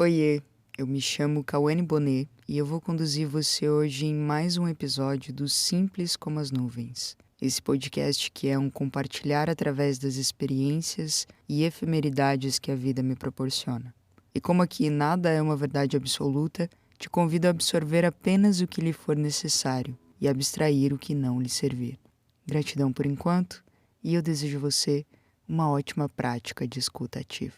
Oiê, eu me chamo Cauane Bonet e eu vou conduzir você hoje em mais um episódio do Simples como as Nuvens. Esse podcast que é um compartilhar através das experiências e efemeridades que a vida me proporciona. E como aqui nada é uma verdade absoluta, te convido a absorver apenas o que lhe for necessário e abstrair o que não lhe servir. Gratidão por enquanto e eu desejo a você uma ótima prática de escuta ativa.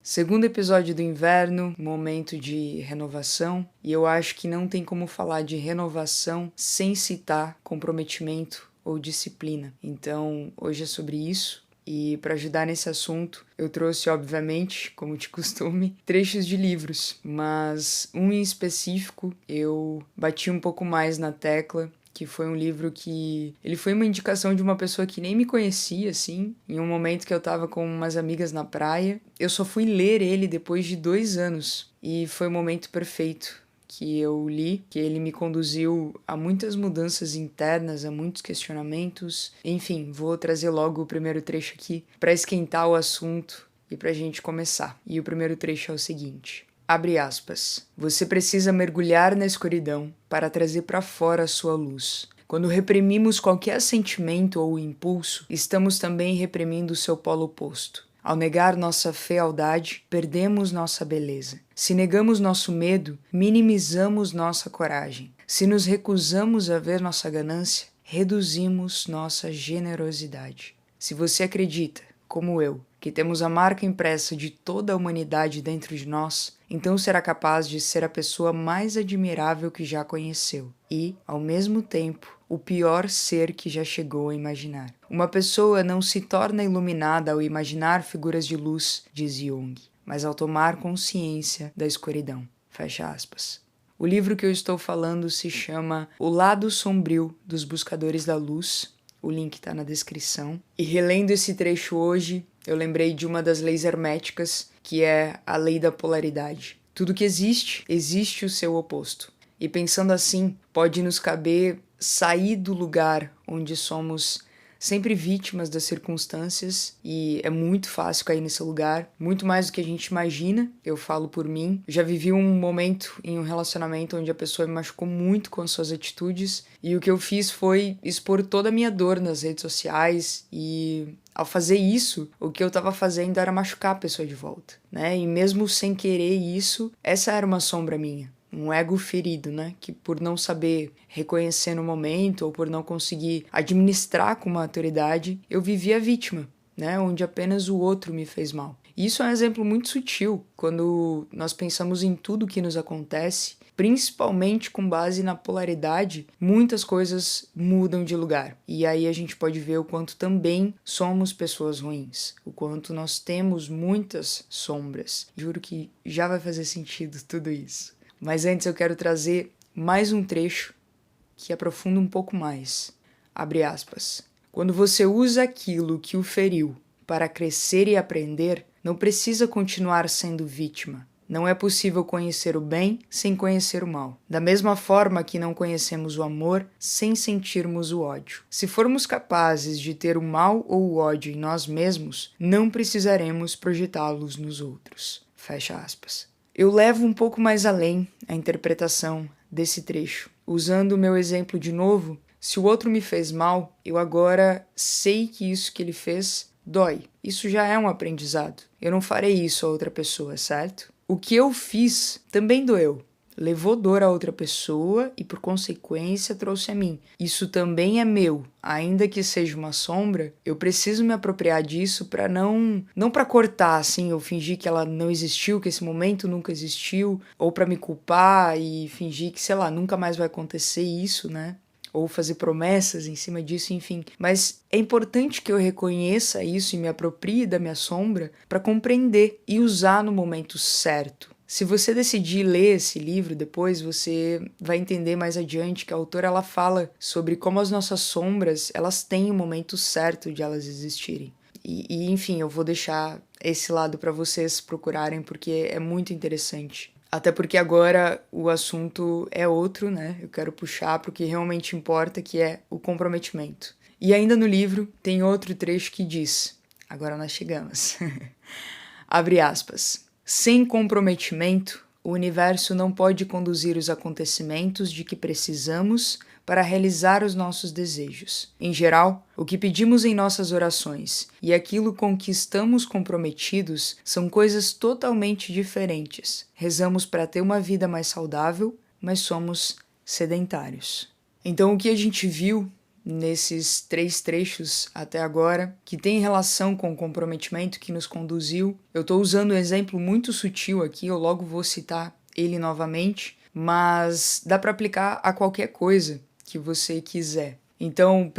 Segundo episódio do inverno, momento de renovação, e eu acho que não tem como falar de renovação sem citar comprometimento ou disciplina. Então, hoje é sobre isso. E para ajudar nesse assunto, eu trouxe, obviamente, como de costume, trechos de livros, mas um em específico eu bati um pouco mais na tecla, que foi um livro que... Ele foi uma indicação de uma pessoa que nem me conhecia, assim, em um momento que eu tava com umas amigas na praia. Eu só fui ler ele depois de 2 anos, e foi o momento perfeito que eu li, que ele me conduziu a muitas mudanças internas, a muitos questionamentos. Enfim, vou trazer logo o primeiro trecho aqui para esquentar o assunto e pra gente começar. E o primeiro trecho é o seguinte: abre aspas. Você precisa mergulhar na escuridão para trazer para fora a sua luz. Quando reprimimos qualquer sentimento ou impulso, estamos também reprimindo o seu polo oposto. Ao negar nossa fealdade, perdemos nossa beleza. Se negamos nosso medo, minimizamos nossa coragem. Se nos recusamos a ver nossa ganância, reduzimos nossa generosidade. Se você acredita, como eu, que temos a marca impressa de toda a humanidade dentro de nós, então será capaz de ser a pessoa mais admirável que já conheceu e, ao mesmo tempo, o pior ser que já chegou a imaginar. Uma pessoa não se torna iluminada ao imaginar figuras de luz, diz Jung, mas ao tomar consciência da escuridão. Fecha aspas. O livro que eu estou falando se chama O Lado Sombrio dos Buscadores da Luz. O link está na descrição. E relendo esse trecho hoje, eu lembrei de uma das leis herméticas, que é a lei da polaridade. Tudo que existe, existe o seu oposto. E pensando assim, pode nos caber sair do lugar onde somos sempre vítimas das circunstâncias, e é muito fácil cair nesse lugar, muito mais do que a gente imagina. Eu falo por mim, já vivi um momento em um relacionamento onde a pessoa me machucou muito com as suas atitudes, e o que eu fiz foi expor toda a minha dor nas redes sociais, e ao fazer isso, o que eu tava fazendo era machucar a pessoa de volta, né? E mesmo sem querer isso, essa era uma sombra minha. Um ego ferido, né? Que por não saber reconhecer no momento ou por não conseguir administrar com maturidade, eu vivia vítima, né? Onde apenas o outro me fez mal. E isso é um exemplo muito sutil quando nós pensamos em tudo que nos acontece, principalmente com base na polaridade, muitas coisas mudam de lugar. E aí a gente pode ver o quanto também somos pessoas ruins, o quanto nós temos muitas sombras. Juro que já vai fazer sentido tudo isso. Mas antes eu quero trazer mais um trecho que aprofunda um pouco mais. Abre aspas. Quando você usa aquilo que o feriu para crescer e aprender, não precisa continuar sendo vítima. Não é possível conhecer o bem sem conhecer o mal. Da mesma forma que não conhecemos o amor sem sentirmos o ódio. Se formos capazes de ter o mal ou o ódio em nós mesmos, não precisaremos projetá-los nos outros. Fecha aspas. Eu levo um pouco mais além a interpretação desse trecho. Usando o meu exemplo de novo, se o outro me fez mal, eu agora sei que isso que ele fez dói. Isso já é um aprendizado. Eu não farei isso a outra pessoa, certo? O que eu fiz também doeu. Levou dor a outra pessoa e, por consequência, trouxe a mim. Isso também é meu. Ainda que seja uma sombra, eu preciso me apropriar disso para não para cortar, assim, ou fingir que ela não existiu, que esse momento nunca existiu, ou para me culpar e fingir que, sei lá, nunca mais vai acontecer isso, né? Ou fazer promessas em cima disso, enfim. Mas é importante que eu reconheça isso e me aproprie da minha sombra para compreender e usar no momento certo. Se você decidir ler esse livro depois, você vai entender mais adiante que a autora ela fala sobre como as nossas sombras elas têm o momento certo de elas existirem. Enfim, eu vou deixar esse lado para vocês procurarem porque é muito interessante. Até porque agora o assunto é outro, né? Eu quero puxar para o que realmente importa, que é o comprometimento. E ainda no livro tem outro trecho que diz, agora nós chegamos, abre aspas, sem comprometimento, o universo não pode conduzir os acontecimentos de que precisamos para realizar os nossos desejos. Em geral, o que pedimos em nossas orações e aquilo com que estamos comprometidos são coisas totalmente diferentes. Rezamos para ter uma vida mais saudável, mas somos sedentários. Então, o que a gente viu nesses 3 trechos até agora, que tem relação com o comprometimento que nos conduziu. Eu estou usando um exemplo muito sutil aqui, eu logo vou citar ele novamente, mas dá para aplicar a qualquer coisa que você quiser. Então,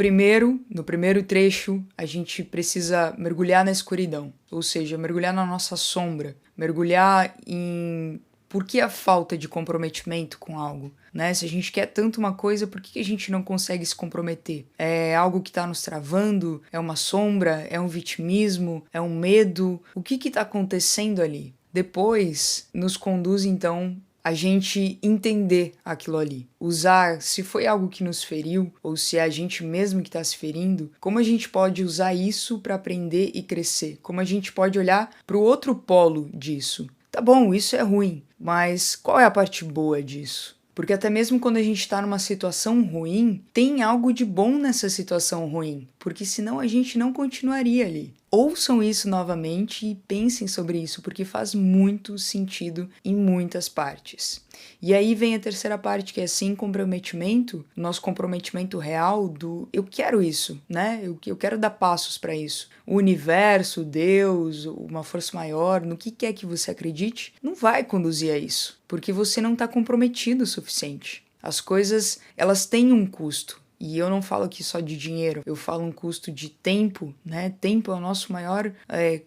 no primeiro trecho, a gente precisa mergulhar na escuridão, ou seja, mergulhar na nossa sombra, mergulhar em por que a falta de comprometimento com algo, né? Se a gente quer tanto uma coisa, por que a gente não consegue se comprometer? É algo que está nos travando? É uma sombra? É um vitimismo? É um medo? O que está acontecendo ali? Depois, nos conduz, então, a gente entender aquilo ali. Usar, se foi algo que nos feriu, ou se é a gente mesmo que está se ferindo, como a gente pode usar isso para aprender e crescer? Como a gente pode olhar para o outro polo disso? Tá bom, isso é ruim, mas qual é a parte boa disso? Porque até mesmo quando a gente está numa situação ruim, tem algo de bom nessa situação ruim, porque senão a gente não continuaria ali. Ouçam isso novamente e pensem sobre isso, porque faz muito sentido em muitas partes. E aí vem a terceira parte, que é sem comprometimento, nosso comprometimento real do eu quero isso, né? Eu quero dar passos para isso. O universo, Deus, uma força maior, no que quer que você acredite, não vai conduzir a isso, porque você não está comprometido o suficiente. As coisas, elas têm um custo. E eu não falo aqui só de dinheiro, eu falo um custo de tempo, né? Tempo é o nosso maior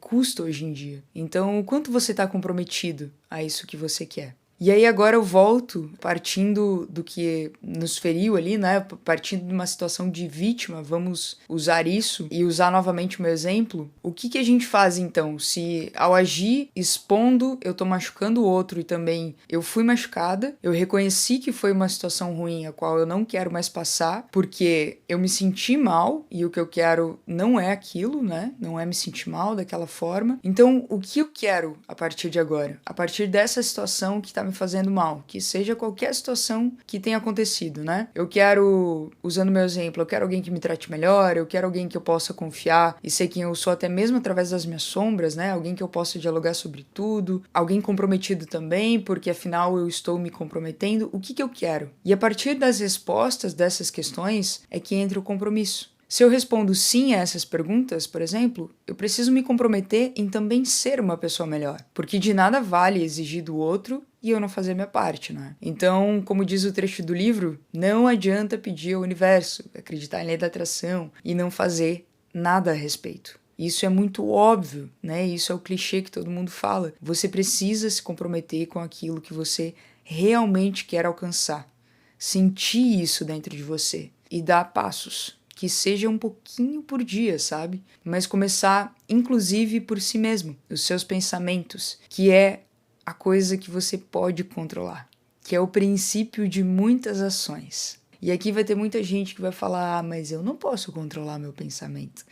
custo hoje em dia. Então, o quanto você está comprometido a isso que você quer? E aí agora eu volto, partindo do que nos feriu ali, né? Partindo de uma situação de vítima, vamos usar isso e usar novamente o meu exemplo. O que a gente faz então? Se ao agir, expondo, eu tô machucando o outro e também eu fui machucada, eu reconheci que foi uma situação ruim a qual eu não quero mais passar, porque eu me senti mal e o que eu quero não é aquilo, né? Não é me sentir mal daquela forma. Então, o que eu quero a partir de agora? A partir dessa situação que tá me fazendo mal, que seja qualquer situação que tenha acontecido, né? Eu quero, usando meu exemplo, eu quero alguém que me trate melhor, eu quero alguém que eu possa confiar e ser quem eu sou até mesmo através das minhas sombras, né? Alguém que eu possa dialogar sobre tudo, alguém comprometido também, porque afinal eu estou me comprometendo. O que eu quero? E a partir das respostas dessas questões é que entra o compromisso. Se eu respondo sim a essas perguntas, por exemplo, eu preciso me comprometer em também ser uma pessoa melhor, porque de nada vale exigir do outro e eu não fazer minha parte, né? Então, como diz o trecho do livro, não adianta pedir ao universo, acreditar em lei da atração e não fazer nada a respeito. Isso é muito óbvio, né? Isso é o clichê que todo mundo fala. Você precisa se comprometer com aquilo que você realmente quer alcançar. Sentir isso dentro de você e dar passos. Que seja um pouquinho por dia, sabe? Mas começar, inclusive, por si mesmo, os seus pensamentos, que é a coisa que você pode controlar, que é o princípio de muitas ações. E aqui vai ter muita gente que vai falar, mas eu não posso controlar meu pensamento.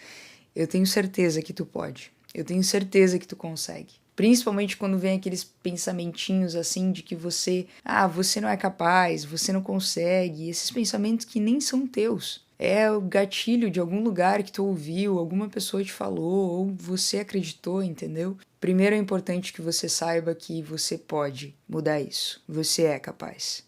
Eu tenho certeza que tu pode. Eu tenho certeza que tu consegue. Principalmente quando vem aqueles pensamentinhos assim de que você não é capaz, você não consegue, esses pensamentos que nem são teus. É o gatilho de algum lugar que tu ouviu, alguma pessoa te falou, ou você acreditou, entendeu? Primeiro é importante que você saiba que você pode mudar isso. Você é capaz.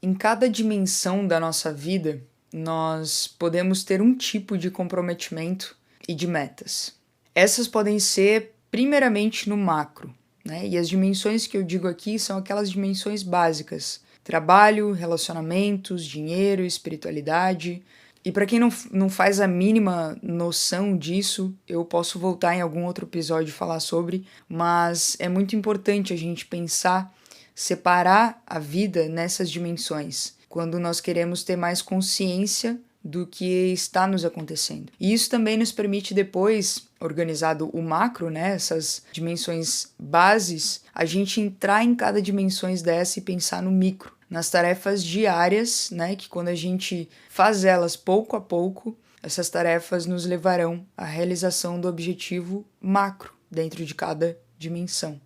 Em cada dimensão da nossa vida, nós podemos ter um tipo de comprometimento e de metas. Essas podem ser primeiramente no macro, né? E as dimensões que eu digo aqui são aquelas dimensões básicas: trabalho, relacionamentos, dinheiro, espiritualidade. E para quem não faz a mínima noção disso, eu posso voltar em algum outro episódio e falar sobre, mas é muito importante a gente pensar, separar a vida nessas dimensões, quando nós queremos ter mais consciência do que está nos acontecendo. E isso também nos permite depois, organizado o macro, né, essas dimensões bases, a gente entrar em cada dimensão dessa e pensar no micro, nas tarefas diárias, né, que quando a gente faz elas pouco a pouco, essas tarefas nos levarão à realização do objetivo macro dentro de cada dimensão.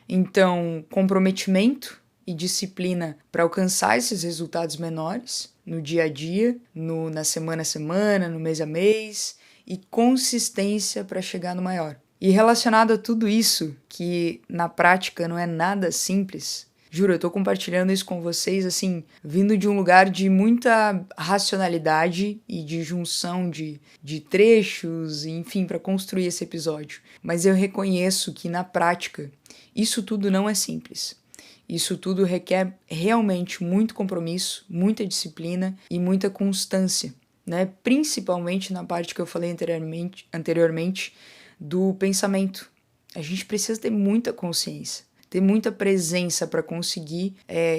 Então, comprometimento e disciplina para alcançar esses resultados menores no dia a dia, na semana a semana, no mês a mês, e consistência para chegar no maior. E relacionado a tudo isso, que na prática não é nada simples, juro, eu tô compartilhando isso com vocês, assim, vindo de um lugar de muita racionalidade e de junção de trechos, enfim, para construir esse episódio. Mas eu reconheço que na prática, isso tudo não é simples. Isso tudo requer realmente muito compromisso, muita disciplina e muita constância, né? Principalmente na parte que eu falei anteriormente do pensamento. A gente precisa ter muita consciência, ter muita presença para conseguir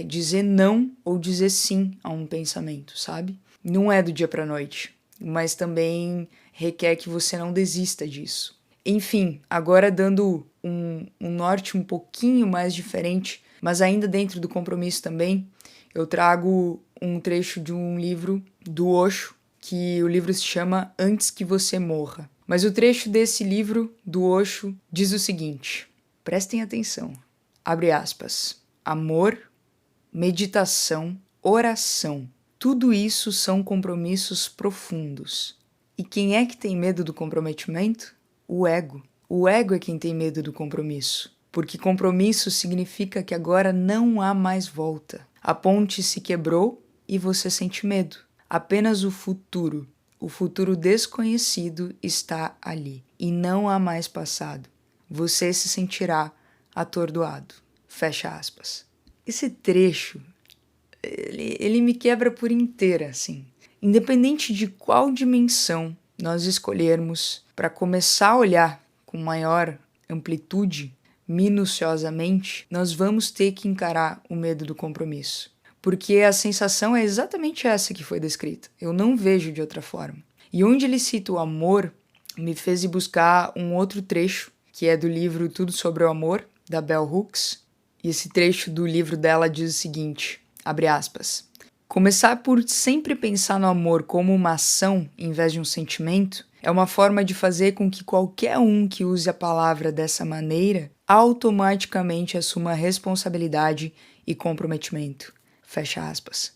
dizer não ou dizer sim a um pensamento, sabe? Não é do dia para noite, mas também requer que você não desista disso. Enfim, agora dando um norte um pouquinho mais diferente, mas ainda dentro do compromisso também, eu trago um trecho de um livro do Osho, que o livro se chama Antes que Você Morra. Mas o trecho desse livro do Osho diz o seguinte, prestem atenção, abre aspas, amor, meditação, oração, tudo isso são compromissos profundos. E quem é que tem medo do comprometimento? O ego. O ego é quem tem medo do compromisso, porque compromisso significa que agora não há mais volta. A ponte se quebrou e você sente medo. Apenas o futuro desconhecido está ali e não há mais passado. Você se sentirá atordoado. Fecha aspas. Esse trecho, ele me quebra por inteira, assim. Independente de qual dimensão nós escolhermos para começar a olhar com maior amplitude, minuciosamente, nós vamos ter que encarar o medo do compromisso. Porque a sensação é exatamente essa que foi descrita. Eu não vejo de outra forma. E onde ele cita o amor, me fez ir buscar um outro trecho, que é do livro Tudo sobre o Amor, da Bell Hooks. E esse trecho do livro dela diz o seguinte, abre aspas, começar por sempre pensar no amor como uma ação em vez de um sentimento é uma forma de fazer com que qualquer um que use a palavra dessa maneira automaticamente assuma responsabilidade e comprometimento. Fecha aspas.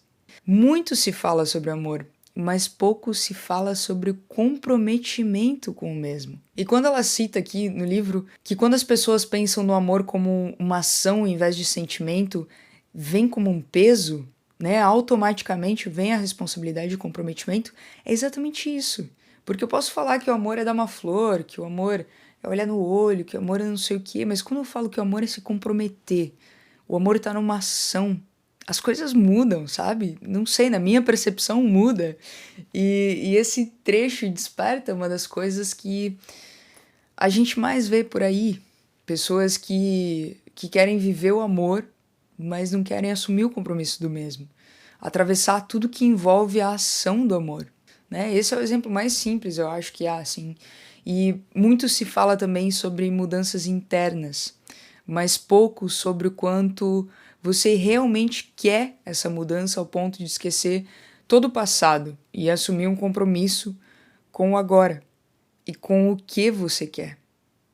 Muito se fala sobre amor, mas pouco se fala sobre o comprometimento com o mesmo. E quando ela cita aqui no livro que quando as pessoas pensam no amor como uma ação em vez de sentimento, vem como um peso, né? Automaticamente vem a responsabilidade e o comprometimento, é exatamente isso. Porque eu posso falar que o amor é dar uma flor, que o amor é olhar no olho, que o amor é não sei o quê, mas quando eu falo que o amor é se comprometer, o amor tá numa ação, as coisas mudam, sabe? Não sei, na minha percepção muda. E esse trecho desperta uma das coisas que a gente mais vê por aí. Pessoas que querem viver o amor, mas não querem assumir o compromisso do mesmo. Atravessar tudo que envolve a ação do amor, né? Esse é o exemplo mais simples, eu acho que há, assim. E muito se fala também sobre mudanças internas, mas pouco sobre o quanto você realmente quer essa mudança ao ponto de esquecer todo o passado e assumir um compromisso com o agora e com o que você quer.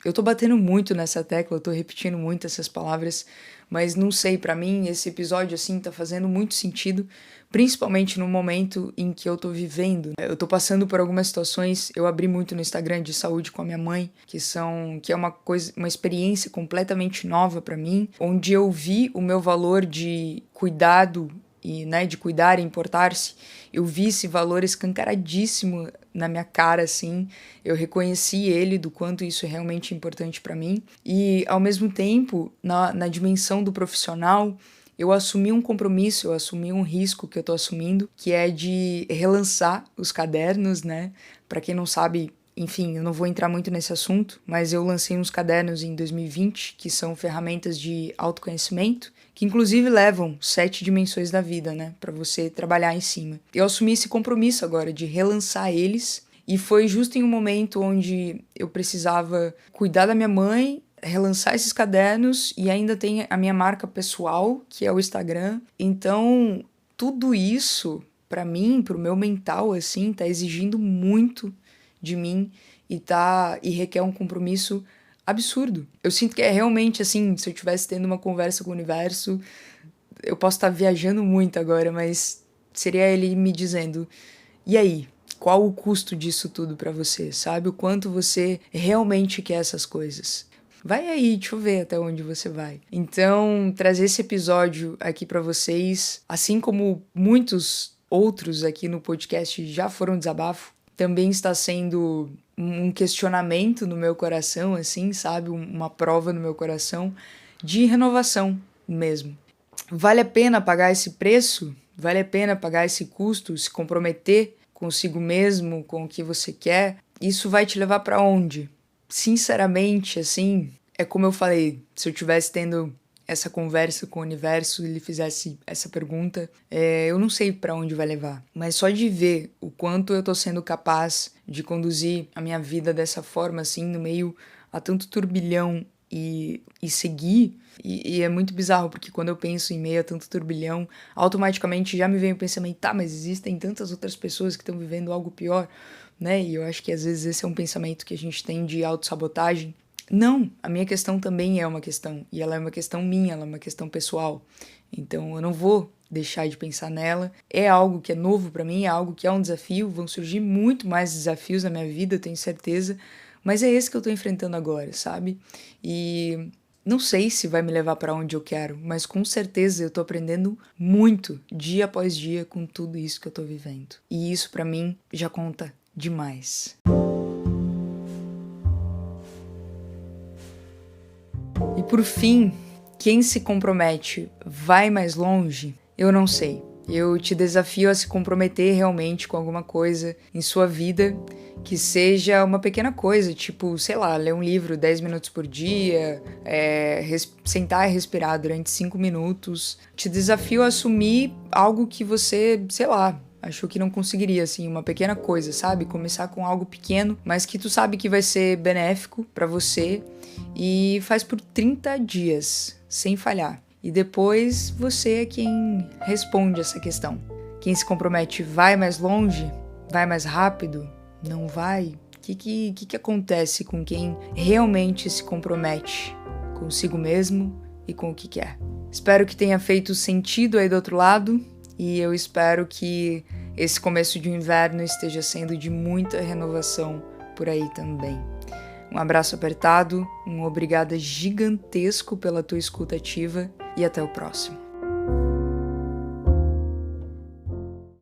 Eu tô batendo muito nessa tecla, eu tô repetindo muito essas palavras, mas não sei, pra mim esse episódio assim tá fazendo muito sentido, principalmente no momento em que eu tô vivendo. Eu tô passando por algumas situações, eu abri muito no Instagram de saúde com a minha mãe, que é uma experiência completamente nova pra mim, onde eu vi o meu valor de cuidado e, né, de cuidar e importar-se. Eu vi esse valor escancaradíssimo na minha cara, assim, eu reconheci ele, do quanto isso é realmente importante para mim, e ao mesmo tempo, na dimensão do profissional, eu assumi um compromisso, eu assumi um risco que eu tô assumindo, que é de relançar os cadernos, né? Para quem não sabe, enfim, eu não vou entrar muito nesse assunto, mas eu lancei uns cadernos em 2020 que são ferramentas de autoconhecimento, que inclusive levam 7 dimensões da vida, né, para você trabalhar em cima. Eu assumi esse compromisso agora de relançar eles, e foi justo em um momento onde eu precisava cuidar da minha mãe, relançar esses cadernos, e ainda tem a minha marca pessoal, que é o Instagram. Então, tudo isso, para mim, pro meu mental, assim, tá exigindo muito de mim e requer um compromisso absurdo. Eu sinto que é realmente assim, se eu estivesse tendo uma conversa com o universo, eu posso estar viajando muito agora, mas seria ele me dizendo: "E aí, qual o custo disso tudo pra você? Sabe o quanto você realmente quer essas coisas?" Vai aí, deixa eu ver até onde você vai. Então, trazer esse episódio aqui pra vocês, assim como muitos outros aqui no podcast já foram desabafo, também está sendo um questionamento no meu coração, assim, sabe? Uma prova no meu coração de renovação mesmo. Vale a pena pagar esse preço? Vale a pena pagar esse custo? Se comprometer consigo mesmo, com o que você quer? Isso vai te levar para onde? Sinceramente, assim, é como eu falei, se eu tivesse tendo essa conversa com o universo e ele fizesse essa pergunta, eu não sei para onde vai levar. Mas só de ver o quanto eu tô sendo capaz de conduzir a minha vida dessa forma, assim, no meio a tanto turbilhão e seguir, e é muito bizarro, porque quando eu penso em meio a tanto turbilhão, automaticamente já me vem o pensamento, tá, mas existem tantas outras pessoas que estão vivendo algo pior, né? E eu acho que às vezes esse é um pensamento que a gente tem de autossabotagem. Não, a minha questão também é uma questão, e ela é uma questão minha, ela é uma questão pessoal. Então eu não vou deixar de pensar nela. É algo que é novo pra mim, é algo que é um desafio, vão surgir muito mais desafios na minha vida, eu tenho certeza, mas é esse que eu tô enfrentando agora, sabe? E não sei se vai me levar pra onde eu quero, mas com certeza eu tô aprendendo muito dia após dia com tudo isso que eu tô vivendo. E isso pra mim já conta demais. E por fim, quem se compromete vai mais longe? Eu não sei. Eu te desafio a se comprometer realmente com alguma coisa em sua vida, que seja uma pequena coisa, tipo, sei lá, ler um livro 10 minutos por dia, sentar e respirar durante 5 minutos. Te desafio a assumir algo que você, sei lá, achou que não conseguiria, assim, uma pequena coisa, sabe? Começar com algo pequeno, mas que tu sabe que vai ser benéfico pra você, e faz por 30 dias, sem falhar. E depois você é quem responde essa questão. Quem se compromete vai mais longe? Vai mais rápido? Não vai? O que acontece com quem realmente se compromete consigo mesmo e com o que quer? Espero que tenha feito sentido aí do outro lado, e eu espero que esse começo de inverno esteja sendo de muita renovação por aí também. Um abraço apertado, um obrigada gigantesco pela tua escuta ativa e até o próximo.